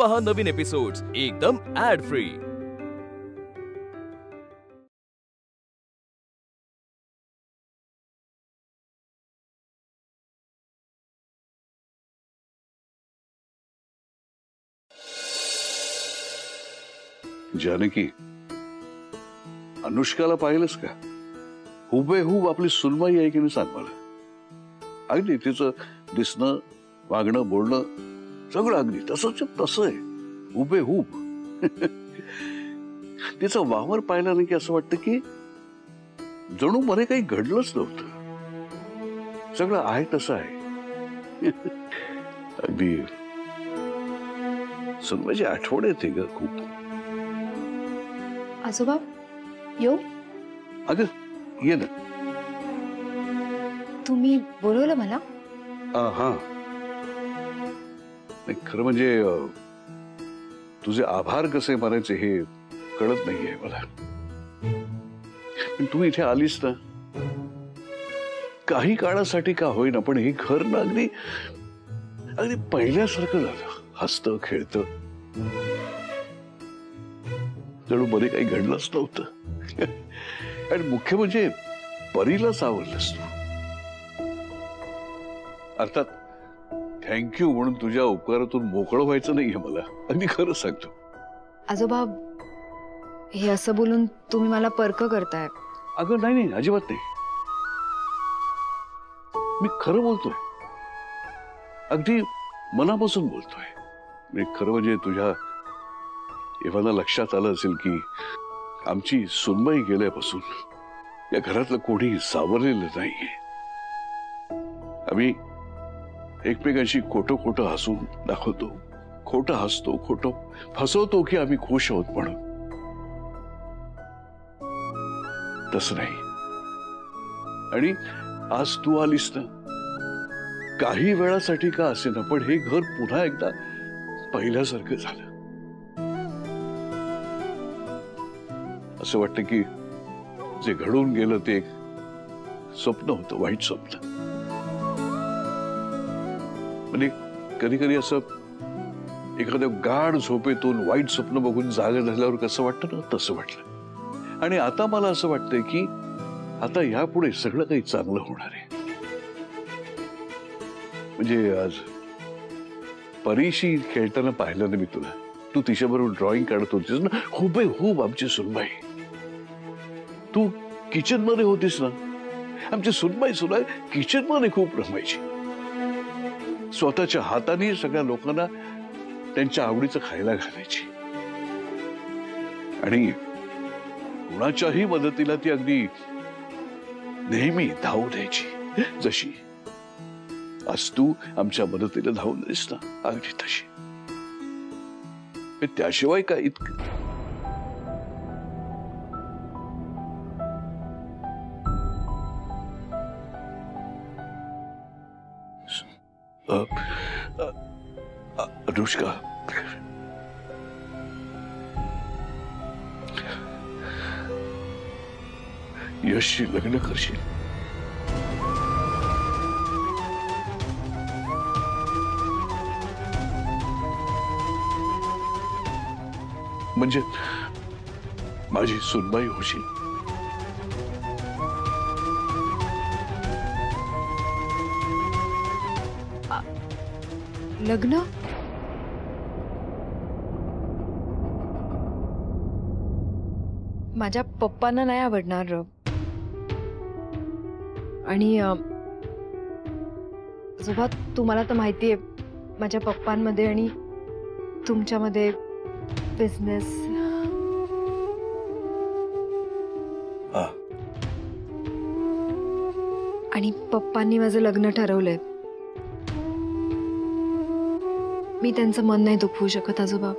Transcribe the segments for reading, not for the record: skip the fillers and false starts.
पहा नवीन एपिसोड्स एकदम add free. Janaki, अनुष्काला पाहिलंस का? हुबेहूब आपली सुनबाई आहे की नाही सांग मला. अगदी तिचं दिसणं, वागणं, बोलणं सगळं अगदी तसंच तसं आहे, हुबेहूब. तिचा वावर पाहिला नाही की असं वाटतं की जणू मध्ये काही घडलंच नव्हतं, सगळं आहे तसं आहे. अगदी सुनबाईची आठवण येते ग खूप. आजोबा येऊ? अगं ये ना. तुम्ही बोलवलं मला? हा, नाही खरं म्हणजे तुझे आभार कसे मानायचे हे कळत नाहीये मला. पण तू इथे आलीस ना, काही काळासाठी का होईना, पण हे घर ना अगदी अगदी पहिल्यासारखं झालं, हसतं खेळतं, जणू मध्ये काही घडलंच नव्हतं. आणि मुख्य म्हणजे परीलाच आवडलंस तू. अर्थात थँक्यू म्हणून तुझ्या उपकारातून मोकळं व्हायचं नाहीये मला, अगदी खरं सांगतो. आजोबा हे असं बोलून तुम्ही मला पर्क करताय. अगं नाही नाही, अजिबात नाही. मी खरं बोलतोय, अगदी मनापासून बोलतोय. मी खरं म्हणजे तुझ्या एव्हाना लक्षात आलं असेल की आमची सुनबाई गेल्यापासून या घरातलं कोणी सावरलेलं नाहीये. आम्ही एकमेकांशी खोटं खोटं हसून दाखवतो, खोटं हसतो, खोटं फसवतो की आम्ही खुश आहोत म्हणून. तसं नाही. आणि आज तू आलीस ना, काही वेळासाठी का असेना, पण हे घर पुन्हा एकदा पहिल्यासारखं झालं. असं वाटतं की जे घडून गेलं ते एक स्वप्न होतं, वाईट स्वप्न. म्हणजे कधी कधी असं एखाद्या गाढ झोपेतून वाईट स्वप्न बघून जागे झाल्यावर कसं वाटतं ना, तसं वाटलं. आणि आता मला असं वाटतंय की आता यापुढे सगळं काही चांगलं होणार आहे. म्हणजे आज परीशी खेळताना पाहिलं ना मी तुला, तू तिच्याबरोबर ड्रॉइंग काढत होतीस ना, हुबेहूब आमची सुनबाई. तू किचन मध्ये होतीस ना, आमची सुनबाई सुद्धा किचन मध्ये खूप रमायची. स्वतःच्या हाताने सगळ्या लोकांना त्यांच्या आवडीचं खायला घालायची. आणि कुणाच्याही मदतीला ती अगदी नेहमी धावून द्यायची. जशी आज तू आमच्या मदतीला धावून देस ना, अगदी तशी. त्याशिवाय काय इतकं. अनुष्का, यशशी लग्न करशील? म्हणजे माझी सुनबाई होशील? लग्न? माझ्या पप्पांना नाही आवडणार. आणि आजोबा तुम्हाला तर माहितीये माझ्या पप्पांमध्ये आणि तुमच्यामध्ये बिझनेस. आणि पप्पांनी माझं लग्न ठरवलंय. मी त्यांचं मन नाही दुखवू शकत आजोबा.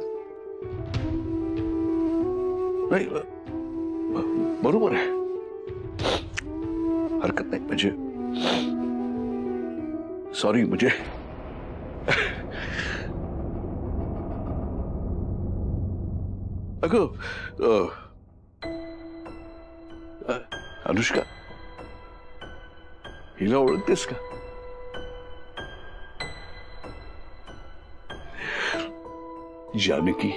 नाही, बरोबर आहे, हरकत नाही. म्हणजे सॉरी, म्हणजे अगं अनुष्का, हिला ओळखतेस का? जानकी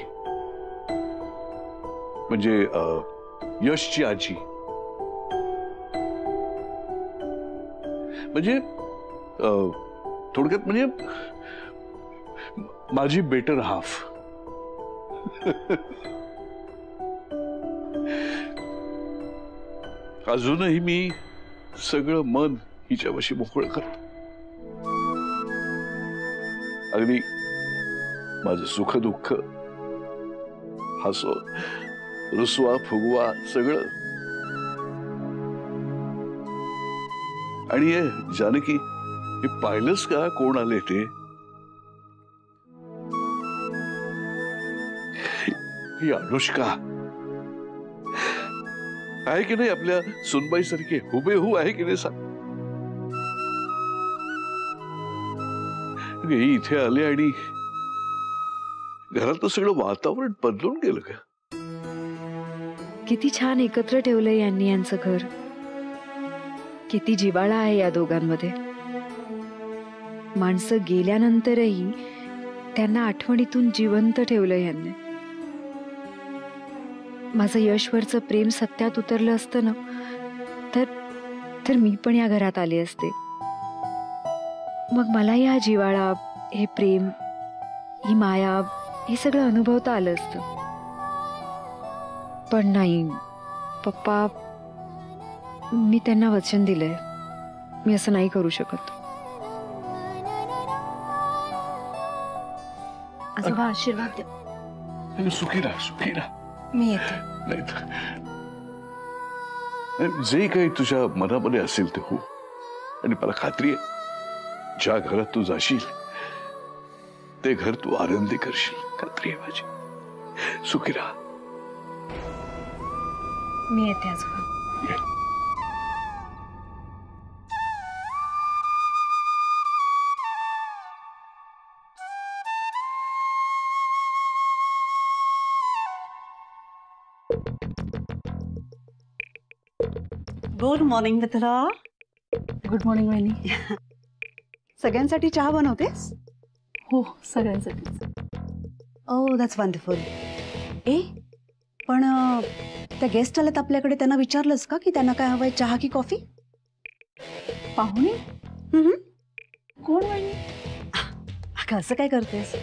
म्हणजे यशची आजी, म्हणजे थोडक्यात म्हणजे माझी बेटर हाफ. अजूनही मी सगळं मन हिच्यापाशी मोकळं करतो. अगदी माझं सुख दुःख, हसो रुसवा फुगवा सगळं. आणि जानकी, हे पाहिलंस का कोण आले ते? ही अनुष्का आहे की नाही? आपल्या सुनबाई सारखे हुबेहू आहे की नाही सांग? इथे आले आणि घरातलं सगळं वातावरण बदलून गेलं का? किती छान एकत्र ठेवलंय यांनी यांचं घर. किती जिव्हाळा आहे या दोघांमध्ये. माणसं गेल्यानंतरही त्यांना आठवणीतून जिवंत ठेवलं यांनी. माझं यशवरचं प्रेम सत्यात उतरलं असतं ना, तर मी पण या घरात आले असते. मग मला या जिव्हाळा, हे प्रेम, ही माया, हे सगळं अनुभवता आलं असतं. पण नाही पप्पा, मी त्यांना वचन दिलंय, मी असं नाही करू शकत. आजोबा आशीर्वाद द्या. सुखी राहा, सुखी राहा. मी येते. नाही जे काही तुझ्या मनामध्ये असेल ते हो. आणि मला खात्री आहे ज्या घरात तू जाशील ते घर तू आनंदी करशील. खात्री आहे माझी. सुखी राहा. मी येते आजोबा. गुड मॉर्निंग मित्रा. गुड मॉर्निंग वहिनी. सगळ्यांसाठी चहा बनवतेस? हो, सगळ्यांसाठी. ओह दॅट्स वंडरफुल. ए पण त्या गेस्ट आलेत आपल्याकडे, त्यांना विचारलंस का की त्यांना काय हवंय, चहा की कॉफी? पाहुणे? कोण वहिनी? अगं असं काय करतेस?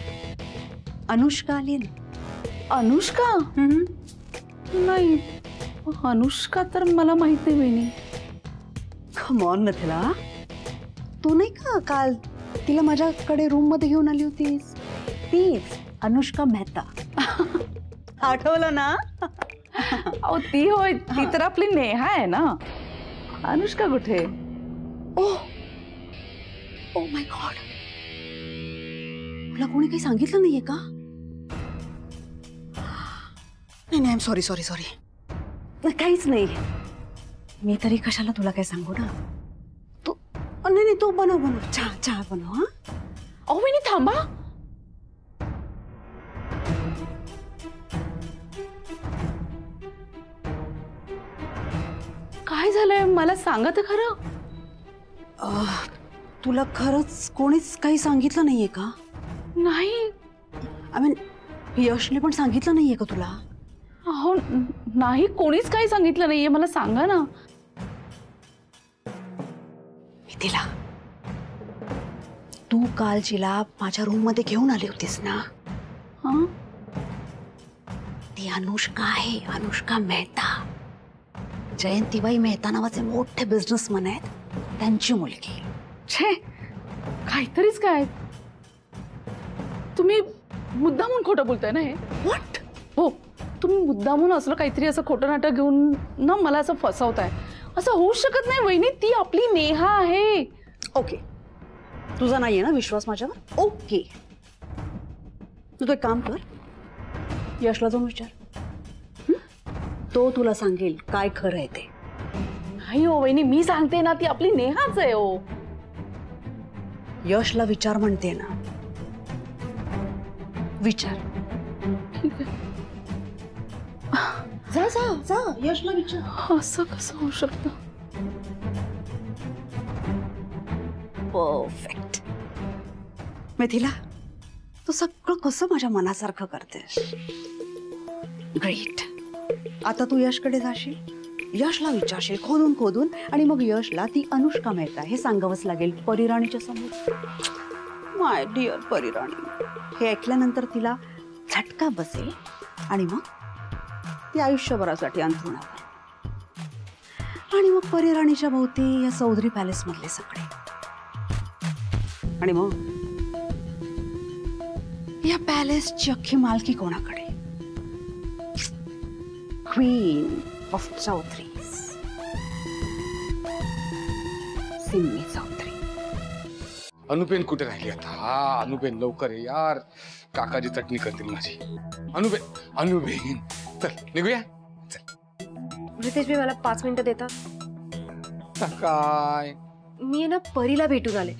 अनुष्का आली ना. अनुष्का? नाही, अनुष्का तर मला माहित नाही वहिनी. कम ऑन मिथिला, तू नाही का काल तिला माझ्याकडे रूम मध्ये घेऊन आली होतीस? तीच अनुष्का मेहता. आठवलं ना? अहो ती होय, ती तर आपली नेहा आहे ना. अनुष्का कुठे? ओह माय गॉड, तुला कोणी काही सांगितलं नाहीये का? नाही नाही, सॉरी सॉरी सॉरी. काहीच नाही, मी तरी कशाला तुला काय सांगू ना. तू नाही नाही, तू बनव बनव चहा, चहा बनव. हा अहो वहिनी थांबा. काय झालंय मला सांगा तर खरं. तुला खरंच कोणीच काही सांगितलं नाहीये का? नाही. आय मीन यशने पण सांगितलं नाहीये का तुला? अहो नाही, कोणीच काही सांगितलं नाहीये, मला सांगा ना. मिथिला, तू काल जिला माझ्या रूम मध्ये घेऊन आली होतीस ना, हा? ती अनुष्का आहे, अनुष्का मेहता. जयंतीबाई मेहता नावाचे मोठे बिझनेसमॅन आहेत, त्यांची मुलगी. छे, काहीतरीच काय. तुम्ही मुद्दामून खोटं बोलताय ना हे? व्हॉट? हो, तुम्ही मुद्दामून असलं काहीतरी असं खोटं नाटक घेऊन ना मला असं फसवताय. असं होऊ शकत नाही वहिनी, ती आपली नेहा आहे. ओके, तुझा नाहीये ना विश्वास माझ्यावर? ओके, तू एक काम कर, यशला जाऊन विचार. तो तुला सांगेल काय खरं आहे ते. नाही हो वहिनी, मी सांगते ना, ती आपली नेहाच आहे. हो यशला विचार म्हणते ना, विचार. ठीक आहे, जा जा जा, यशला विचार. असं कसं होऊ शकतं? परफेक्ट. मिथिला, तू सगळं कसं माझ्या मनासारखं करतेस. ग्रेट. आता तू यशकडे जाशील, यशला विचारशील खोदून खोदून, आणि मग यशला ती अनुष्का मेहता हे सांगावंच लागेल परिराणीच्या समोर. माय डिअर परिराणी. हे ऐकल्यानंतर तिला झटका बसेल आणि मग ती आयुष्यभरासाठी अंथरुणावर. आणि मग परिराणीच्या भोवती या चौधरी पॅलेस मधले सगळे, आणि मग या पॅलेसची अख्खी मालकी कोणाकडे? Queen of Chaudharys, Simmi Chaudhary. अनुपेन कुठे राहिली आता? हा अनुपेन लवकर ये यार, काकाजी चटणी करतील माझी. अनुपेन चल निघूया. रितेश, मी मला 5 मिनिटं देता? काय मी ना परीला भेटून आले.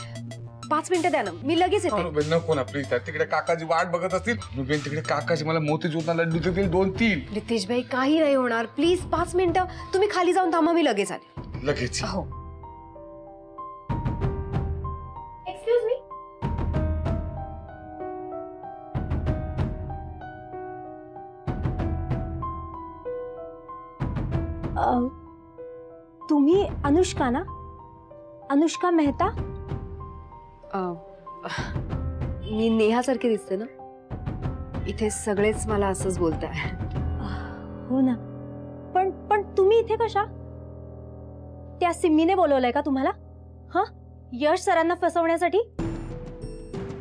5 मिनिटं द्या ना, मी लगेच येते. अनुपेन नको ना प्लीज. तिकडे काकाजी वाट बघत असतील. अनुपेन तिकडे काकाजी मला मोतीचूरचा लड्डू देतील 2-3. रितेश भाई, काही नाही होणार. प्लीज 5 मिनिटं तुम्ही खाली जाऊन थांबा, मी लगेच आले. लगेच हो. Excuse me. तुम्ही अनुष्का ना? अनुष्का मेहता? मी नेहासारखी दिसते ना? इथे सगळेच मला असंच बोलताय. हो ना. पण तुम्ही इथे कशा? त्या सिम्मीने बोलवलंय का तुम्हाला? हा, यश सरांना फसवण्यासाठी?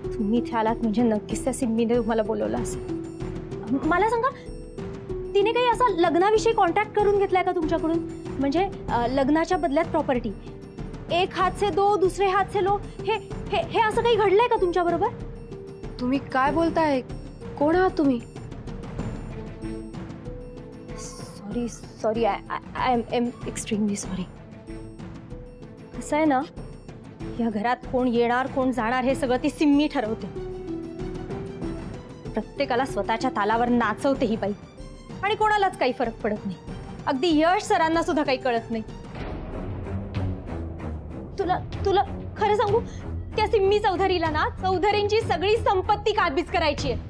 तुम्ही इथे आलात म्हणजे नक्कीच त्या सिम्मीने तुम्हाला बोलवलं असेल. मला सांगा, तिने काही असा लग्नाविषयी कॉन्ट्रॅक्ट करून घेतलाय का तुमच्याकडून? म्हणजे लग्नाच्या बदल्यात प्रॉपर्टी, एक हात से दो दूसरे हात से लो, हे असं काही घडलंय का तुमच्या बरोबर? तुम्ही काय बोलताय? कोण आहात तुम्ही? Sorry, I am extremely sorry. कसं आहे ना, या घरात कोण येणार कोण जाणार हे सगळं ती सिम्मी ठरवते. प्रत्येकाला स्वतःच्या तालावर नाचवते ही बाई, आणि कोणालाच काही फरक पडत नाही. अगदी यश सरांना सुद्धा काही कळत नाही. तुला खरं सांगू, त्या सिम्मी चौधरीला ना चौधरींची सगळी संपत्ती काबीज करायची आहे.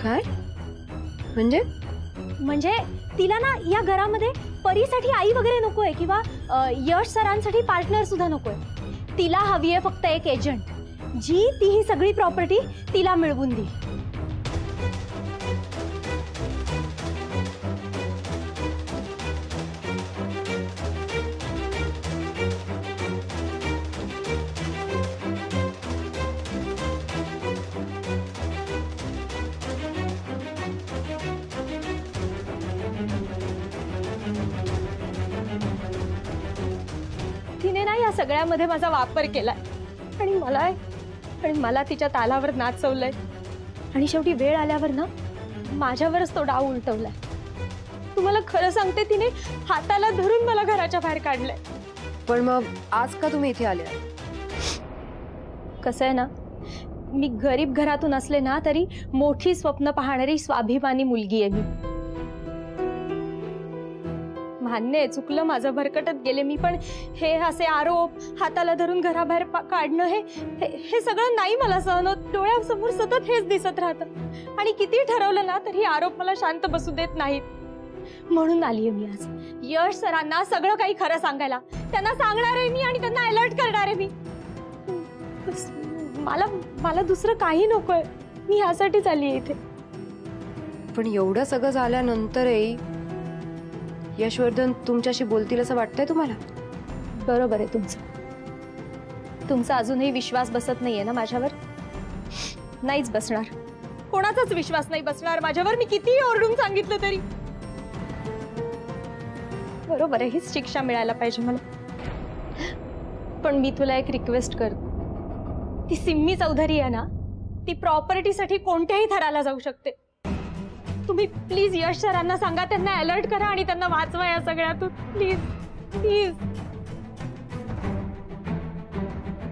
काय म्हणजे तिला ना या घरामध्ये परीसाठी आई वगैरे नकोय, किंवा यश सरांसाठी पार्टनर सुद्धा नकोय. तिला हवी आहे फक्त एक एजंट, जी ती ही सगळी प्रॉपर्टी तिला मिळवून देईल. तिने ना या सगळ्यामध्ये माझा वापर केलाय, आणि मला तिच्या तालावर नाचवलंय, आणि शेवटी वेळ आल्यावर ना माझ्यावरच तो डाव उलटवलाय. तुम्हाला खरं सांगते, तिने हाताला धरून मला घराच्या बाहेर काढलंय. पण मग आज का तुम्ही इथे आले? कसं आहे ना, मी गरीब घरातून असले ना तरी मोठी स्वप्न पाहणारी स्वाभिमानी मुलगी आहे मी. मान्य आहे, चुकलं माझं, भरकटत गेले मी. पण हे असे आरोप, हाताला धरून घराबाहेर काढणं, हे सगळं नाही मला सहन होत. डोळ्यासमोर सतत हेच दिसत राहतं, आणि किती ठरवलं ना तरी आरोप मला शांत बसू देत नाहीत. म्हणून आलीये मी आज यश सरांना सगळं काही खरं सांगायला. त्यांना सांगणार आहे मी, आणि त्यांना अलर्ट करणार आहे मी. मला दुसरं काही नकोय. मी ह्यासाठीच आलीये इथे. पण एवढं सगळं झाल्यानंतरही यशवर्धन तुमच्याशी बोलतील असं वाटतंय तुम्हाला? बरोबर आहे तुमचा अजूनही विश्वास बसत नाहीये ना माझ्यावर? नाहीच बसणार. कोणाचाच विश्वास नाही बसणार माझ्यावर, मी कितीही ओरडून सांगितलं तरी. बरोबर आहे, हीच शिक्षा मिळायला पाहिजे मला. पण मी तुला एक रिक्वेस्ट करते. ती सिम्मी चौधरी आहे ना, ती प्रॉपर्टीसाठी कोणत्याही थराला जाऊ शकते. तुम्ही प्लीज यश सरांना सांगा, त्यांना अलर्ट करा आणि त्यांना वाचवा या सगळ्यातून. Please please.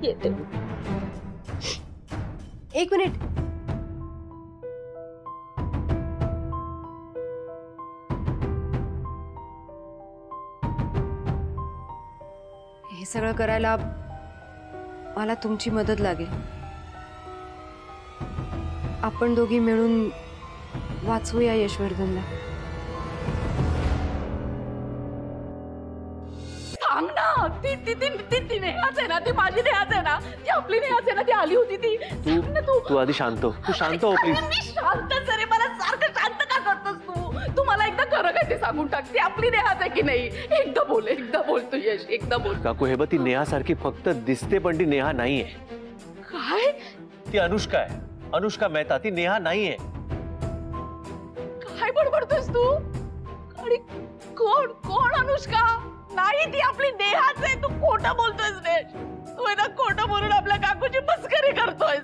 येते. एक मिनिट. हे सगळं करायला मला तुमची मदत लागेल. आपण दोघी मिळून वाचवूया यशवर्धनला. सांग ना. ती ती ती ती ती नेहाच आहे ना, ती माझी नेहाच आहे ना, ती आपली नेहाच आहे ना, ती आली होती ती. सांग ना तू. तू आधी शांत हो, तू शांत हो प्लीज. मी शांतच आहे रे, मला सारखं शांत का करतोस तू? तू मला एकदा खरं काय ते सांगून टाक, ती आपली नेहाच आहे की नाही? एकदा बोल तू यश, एकदा बोल. काकू हे बघ, ती नेहासारखी फक्त दिसते पण ती नेहा नाहीये. काय? ती अनुष्का आहे, अनुष्का मेहता. ती नेहा नाहीये. काय बडबडतोस तू? आणि कोण कोण अनुष्का? नाही, ती आपली नेहाच आहे. तू खोटं बोलतोयस रे. तू आहे ना खोटं बोलून आपल्या काकूची मस्करी करतोयस.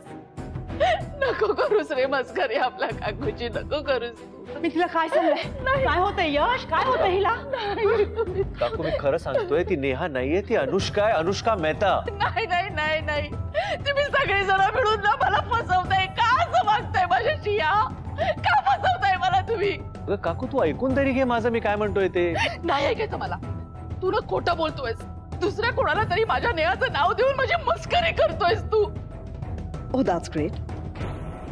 नको करूस रे मस्करी आपल्या काकूची, नको करूस. मी तिला काय सांगलंय? काय होतंय यश? काय होतंय हिला? काकू मी खरं सांगतोय, ती नेहा नाहीये, ती अनुष्का आहे, अनुष्का मेहता. नाही नाही नाही नाही, तुम्ही सगळे जण मिळून ना मला फसवताय. का असं वागताय माझ्याशी? का फसवताय मला तुम्ही? अगं काकू तू ऐकून तरी घे माझं मी काय म्हणतोय ते. नाही ऐकायचं मला. तू ना खोटं बोलतोयस. दुसऱ्या कोणाला तरी माझ्या नेहाचं नाव देऊन माझी मस्करी करतोयस तू. ओ दॅट्स ग्रेट.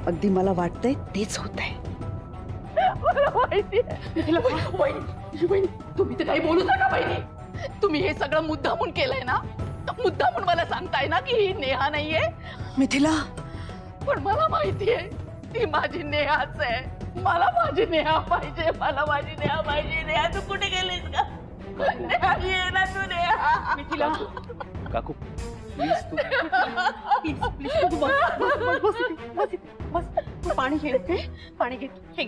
अगदी मला वाटतंय तेच होतंय. मला माहितीये. वहिनी, तुम्ही तर काही बोलू नका बहिणी. तुम्ही हे सगळं मुद्दामून केलंय ना, तर मुद्दामून मला सांगताय ना की ही नेहा नाहीये. मिथिला, पण मला माहितीये ती माझी नेहाच आहे. मला माझी नेहा पाहिजे, मला माझी नेहा पाहिजे. नेहा तू कुठे गेलीस का? नेहा ये ना तू. नेहा मिथिला. काकू प्लीज तू प्लीज तू बस. तू पाणी घे. पाणी घे. हे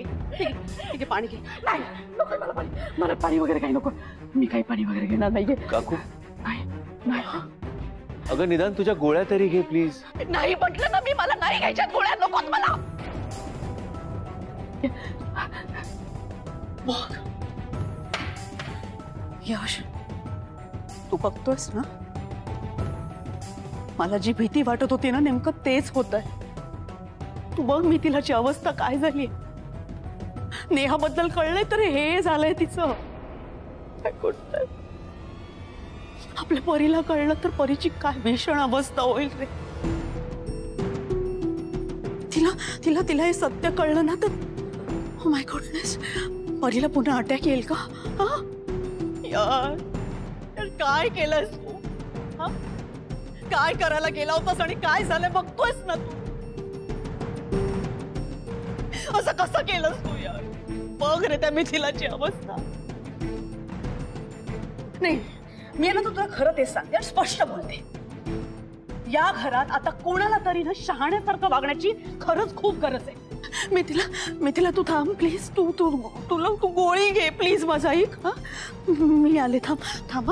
घे पाणी घे. नाही नको मला पाणी. मला पाणी वगैरे काही नको. मी काही पाणी वगैरे घेणार नाहीये. काकू नाही. अगं निदान तुझ्या गोळ्या तरी घे प्लीज. नाही म्हटलं ना मी, मला नाही घ्यायच्या गोळ्या. नकोच मला. यश, तू बघतोयस ना, मला जी भीती वाटत होती ना, नेमकं तेच होतंय. तू बघ मिथिलाची अवस्था काय झाली. नेहाबद्दल कळलंय तर हे झालंय तिचं. आपल्या परीला कळलं तर परीची काय भीषण अवस्था होईल रे. तिला तिला हे सत्य कळलं ना तर ओ माय गॉडनेस, परीला पुन्हा अटॅक येईल का? यार काय केलंस तू? काय करायला गेला होतास आणि काय झालं बघतोयस ना तू. असं कसं केलंस तू यार? बघ रे त्या मिथिलाची अवस्था. नाही, मी ना तुला खरं तेच सांगते, स्पष्ट बोलते. या घरात आता कोणाला तरी ना शहाण्यासारखं वागण्याची खरंच खूप गरज आहे. मिथिला तू थांब प्लीज. तुला गोळी घे प्लीज. माझा ऐक. मी आले. थांब.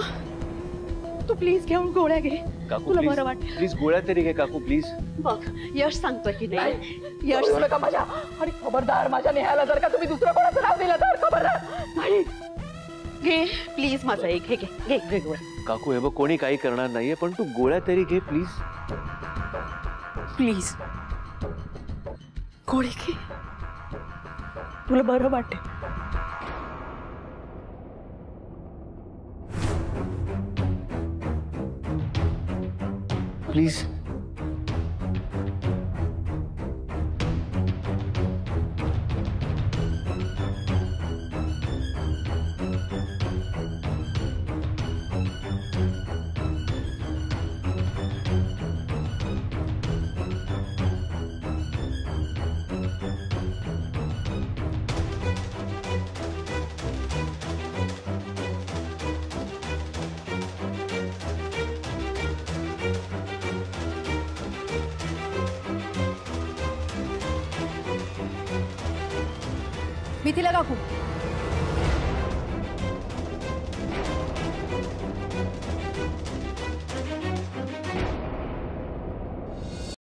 तू प्लीज घेऊन गोळ्या घे. तुला बरं वाटेल. प्लीज गोळ्या तरी घे काकू प्लीज. बघ यश सांगतोय की नाही. यश नका माझ्या. आणि खबरदार माझ्या नेहाला जर का तुम्ही दुसरं कोणाचं नाव दिलं तर खबरदार. नाही. घे प्लीज माझा एक. घे गोळ्या. काकू हे बघ, कोणी काही करणार नाहीये, पण तू गोळ्या तरी घे प्लीज. प्लीज गोळी घे. तुला बरं वाटेल. प्लीज. मिथिला काकू